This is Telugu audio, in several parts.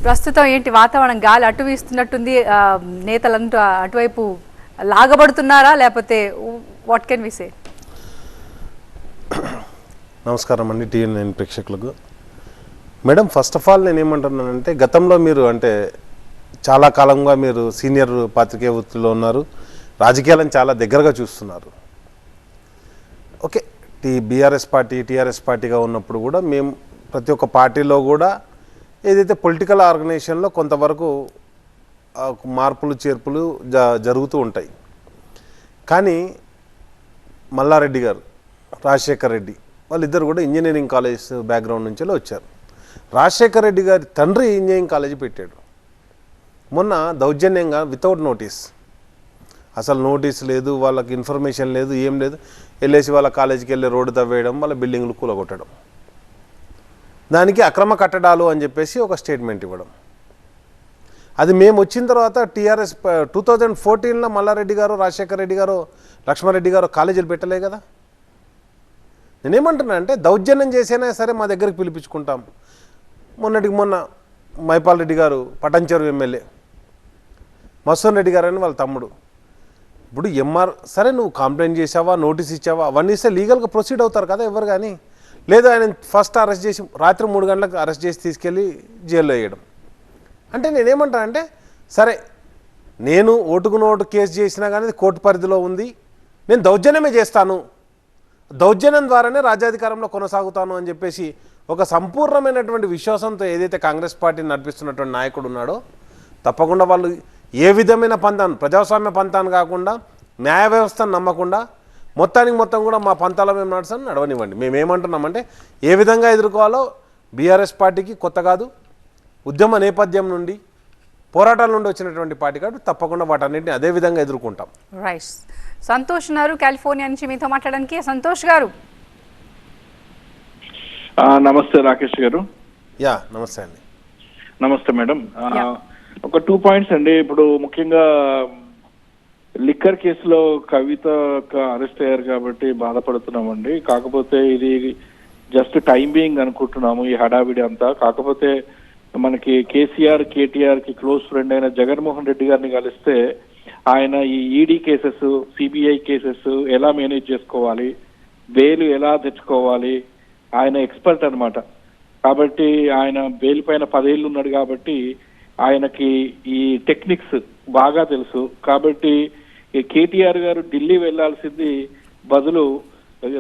ప్రస్తుతం ఏంటి వాతావరణం, గాలి అటు వీస్తున్నట్టుంది, నేతలంతా అటువైపు లాగబడుతున్నారా లేకపోతే వాట్ కెన్ వి సే? నమస్కారం అండి TN9 ప్రేక్షకులకు. మేడం, ఫస్ట్ ఆఫ్ ఆల్ నేను ఏమంటున్నానంటే, గతంలో మీరు అంటే చాలా కాలంగా మీరు సీనియర్ పాత్రికేయ వృత్తిలో ఉన్నారు, రాజకీయాలను చాలా దగ్గరగా చూస్తున్నారు. ఓకే, బీఆర్ఎస్ పార్టీ టీఆర్ఎస్ పార్టీగా ఉన్నప్పుడు కూడా మేము ప్రతి ఒక్క పార్టీలో కూడా ఏదైతే పొలిటికల్ ఆర్గనైజేషన్లో కొంతవరకు మార్పులు చేర్పులు జరుగుతూ ఉంటాయి. కానీ మల్లారెడ్డి గారు, రాజశేఖర్ రెడ్డి వాళ్ళిద్దరు కూడా ఇంజనీరింగ్ కాలేజ్ బ్యాక్గ్రౌండ్ నుంచి వచ్చారు. రాజశేఖర్ రెడ్డి గారి తండ్రి ఇంజనీరింగ్ కాలేజీ పెట్టాడు. మొన్న దౌర్జన్యంగా వితౌట్ నోటీస్, అసలు నోటీస్ లేదు, వాళ్ళకి ఇన్ఫర్మేషన్ లేదు, ఏం లేదు, వెళ్ళేసి వాళ్ళ కాలేజీకి వెళ్ళి రోడ్డు తవ్వేయడం, వాళ్ళ బిల్డింగ్లు కూలగొట్టడం, దానికి అక్రమ కట్టడాలు అని చెప్పేసి ఒక స్టేట్మెంట్ ఇవ్వడం. అది మేము వచ్చిన తర్వాత టీఆర్ఎస్ 2014లో మల్లారెడ్డి గారు, రాజశేఖర్ రెడ్డి గారు, లక్ష్మారెడ్డి గారు కాలేజీలు పెట్టలే కదా. నేనేమంటున్నా అంటే, దౌర్జన్యం చేసైనా సరే మా దగ్గరికి పిలిపించుకుంటాం. మొన్న మైపాల్ రెడ్డి గారు పటంచెరు ఎమ్మెల్యే, మసూన్ రెడ్డి గారు అని వాళ్ళ తమ్ముడు. ఇప్పుడు సరే నువ్వు కంప్లైంట్ చేసావా, నోటీస్ ఇచ్చావా, అవన్నీ ఇస్తే లీగల్గా ప్రొసీడ్ అవుతారు కదా ఎవరు. కానీ లేదు, ఆయన ఫస్ట్ అరెస్ట్ చేసి రాత్రి 3 గంటలకు అరెస్ట్ చేసి తీసుకెళ్ళి జైల్లో వేయడం. అంటే నేనేమంటానంటే, సరే నేను ఓటుకు నోటు కేసు చేసినా కానీ కోర్టు పరిధిలో ఉంది, నేను దౌర్జన్యమే చేస్తాను, దౌర్జన్యం ద్వారానే రాజ్యాధికారంలో కొనసాగుతాను అని చెప్పేసి ఒక సంపూర్ణమైనటువంటి విశ్వాసంతో ఏదైతే కాంగ్రెస్ పార్టీని నడిపిస్తున్నటువంటి నాయకుడు ఉన్నాడో, తప్పకుండా వాళ్ళు ఏ విధమైన పంతాను, ప్రజాస్వామ్య పంతాను కాకుండా, న్యాయ వ్యవస్థను నమ్మకుండా మొత్తం కూడా మా పంతాల మేము నడవనివ్వండి. మేమేమంటున్నామంటే, ఏ విధంగా ఎదుర్కోవాలో బీఆర్ఎస్ పార్టీకి కొత్త కాదు, ఉద్యమ నేపథ్యం నుండి పోరాటాల నుండి వచ్చినటువంటి పార్టీ కాబట్టి తప్పకుండా వాటన్నింటినీ అదే విధంగా ఎదుర్కొంటాం. రైట్. సంతోష్ ఉన్నారు కాలిఫోర్నియా నుంచి మీతో మాట్లాడడానికి. సంతోష్ గారు నమస్తే. రాకేష్ గారు. యా నమస్తే అండి. నమస్తే మేడం. ఒక 2 పాయింట్స్ అండి. ఇప్పుడు ముఖ్యంగా లిక్కర్ కేసులో కవిత అరెస్ట్ అయ్యారు కాబట్టి బాధపడుతున్నామండి. కాకపోతే ఇది జస్ట్ టైం బీయింగ్ అనుకుంటున్నాము ఈ హడావిడి అంతా. కాకపోతే మనకి కేసీఆర్ కేటీఆర్ కి క్లోజ్ ఫ్రెండ్ అయిన జగన్మోహన్ రెడ్డి గారిని కలిస్తే ఆయన ఈ ఈడీ కేసెస్, సిబిఐ కేసెస్ ఎలా మేనేజ్ చేసుకోవాలి, బెయిల్ ఎలా తెచ్చుకోవాలి, ఆయన ఎక్స్పర్ట్ అనమాట. కాబట్టి ఆయన బెయిల్ పైన 10 ఏళ్ళు ఉన్నాడు కాబట్టి ఆయనకి ఈ టెక్నిక్స్ బాగా తెలుసు. కాబట్టి కేటీఆర్ గారు ఢిల్లీ వెళ్లాల్సింది బదులు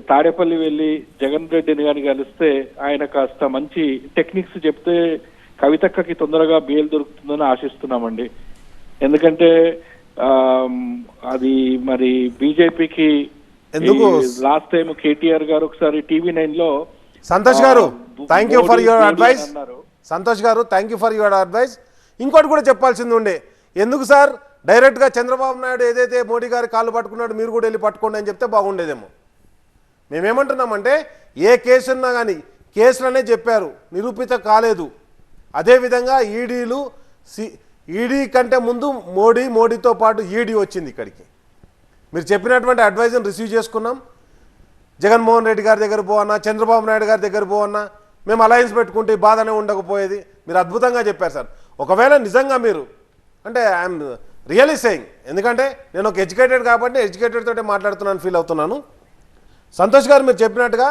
తాడేపల్లి వెళ్ళి జగన్ రెడ్డిని గారిని కలిస్తే ఆయన కాస్త మంచి టెక్నిక్స్ చెప్తే కవితక్కకి తొందరగా బెయిల్ దొరుకుతుందని ఆశిస్తున్నామండి. ఎందుకంటే అది మరి బీజేపీకి లాస్ట్ టైం కేటీఆర్ గారు ఒకసారి TV9 లో సంతోష్ గారు thank you for your advice. Santosh గారు thank you for your advice. ఇంకోటి కూడా చెప్పాల్సింది ఉండే, ఎందుకు సార్ డైరెక్ట్గా చంద్రబాబు నాయుడు ఏదైతే మోడీ గారి కాళ్ళు పట్టుకున్నాడు మీరు కూడా వెళ్ళి పట్టుకోండి అని చెప్తే బాగుండేదేమో. మేమేమంటున్నామంటే, ఏ కేసు ఉన్నా కానీ కేసులనే చెప్పారు, నిరూపిత కాలేదు. అదేవిధంగా ఈడీ కంటే ముందు మోడీతో పాటు ఈడీ వచ్చింది ఇక్కడికి. మీరు చెప్పినటువంటి అడ్వైజ్ని రిసీవ్ చేసుకున్నాం. జగన్మోహన్ రెడ్డి గారి దగ్గర పోవన్నా, చంద్రబాబు నాయుడు గారి దగ్గర పోవన్నా మేము అలయన్స్ పెట్టుకుంటే బాధనే ఉండకపోయేది. మీరు అద్భుతంగా చెప్పారు సార్. ఒకవేళ నిజంగా మీరు అంటే ఐఎమ్ రియలీ సేయింగ్, ఎందుకంటే నేను ఒక ఎడ్యుకేటెడ్ కాబట్టి ఎడ్యుకేటెడ్ తోటే మాట్లాడుతున్నాను ఫీల్ అవుతున్నాను. సంతోష్ గారు మీరు చెప్పినట్టుగా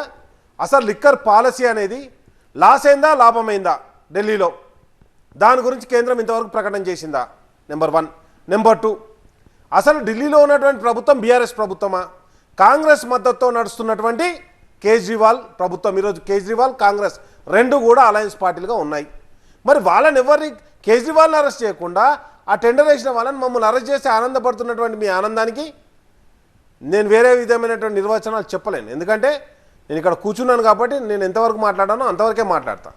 అసలు లిక్కర్ పాలసీ అనేది లాస్ అయిందా లాభమైందా ఢిల్లీలో, దాని గురించి కేంద్రం ఇంతవరకు ప్రకటన చేసిందా? నెంబర్ 1. నెంబర్ 2, అసలు ఢిల్లీలో ఉన్నటువంటి ప్రభుత్వం బీఆర్ఎస్ ప్రభుత్వమా, కాంగ్రెస్ మద్దతుతో నడుస్తున్నటువంటి కేజ్రీవాల్ ప్రభుత్వం? ఈరోజు కేజ్రీవాల్ కాంగ్రెస్ రెండు కూడా అలయన్స్ పార్టీలుగా ఉన్నాయి. మరి వాళ్ళని ఎవరిని కేజ్రీవాల్ని అరెస్ట్ చేయకుండా ఆ టెండర్ వేసిన వాళ్ళని మమ్మల్ని అరెస్ట్ చేసి ఆనందపడుతున్నటువంటి మీ ఆనందానికి నేను వేరే విధమైనటువంటి నిర్వచనాలు చెప్పలేను. ఎందుకంటే నేను ఇక్కడ కూర్చున్నాను కాబట్టి నేను ఎంతవరకు మాట్లాడానో అంతవరకే మాట్లాడతా.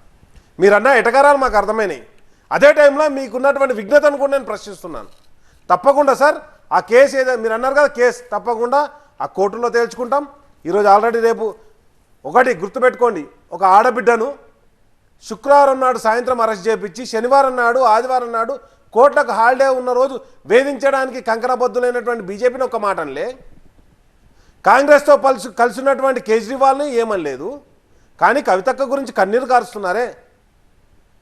మీరన్నా ఎటకారాలు మాకు అర్థమైనాయి. అదే టైంలో మీకున్నటువంటి విఘ్నతను కూడా నేను ప్రశ్నిస్తున్నాను. తప్పకుండా సార్ ఆ కేసు ఏదైనా మీరు అన్నారు కదా, కేసు తప్పకుండా ఆ కోర్టులో తేల్చుకుంటాం. ఈరోజు ఆల్రెడీ రేపు ఒకటి గుర్తుపెట్టుకోండి, ఒక ఆడబిడ్డను శుక్రవారం నాడు సాయంత్రం అరెస్ట్ చేయించి శనివారం నాడు ఆదివారం నాడు కోర్టులకు హాలిడే ఉన్న రోజు వేధించడానికి కంకణబద్దులైనటువంటి బీజేపీని ఒక మాట అనలే, కాంగ్రెస్తో కలిసినటువంటి కేజ్రీవాల్ని ఏమనలేదు. కానీ కవితక్క గురించి కన్నీరు కారుస్తున్నారే,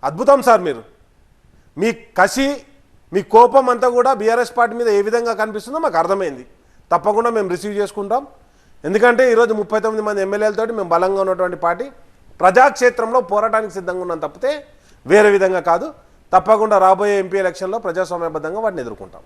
అద్భుతం సార్ మీరు. మీ కసి మీ కోపం అంతా కూడా బీఆర్ఎస్ పార్టీ మీద ఏ విధంగా కనిపిస్తుందో మాకు అర్థమైంది. తప్పకుండా మేము రిసీవ్ చేసుకుంటాం. ఎందుకంటే ఈరోజు 39 మంది ఎమ్మెల్యేలతోటి మేము బలంగా ఉన్నటువంటి పార్టీ ప్రజాక్షేత్రంలో పోరాటానికి సిద్ధంగా ఉన్నాం తప్పితే వేరే విధంగా కాదు. తప్పకుండా రాబోయే ఎంపీ ఎలక్షన్లో ప్రజాస్వామ్యబద్ధంగా వాటిని ఎదుర్కొంటాం.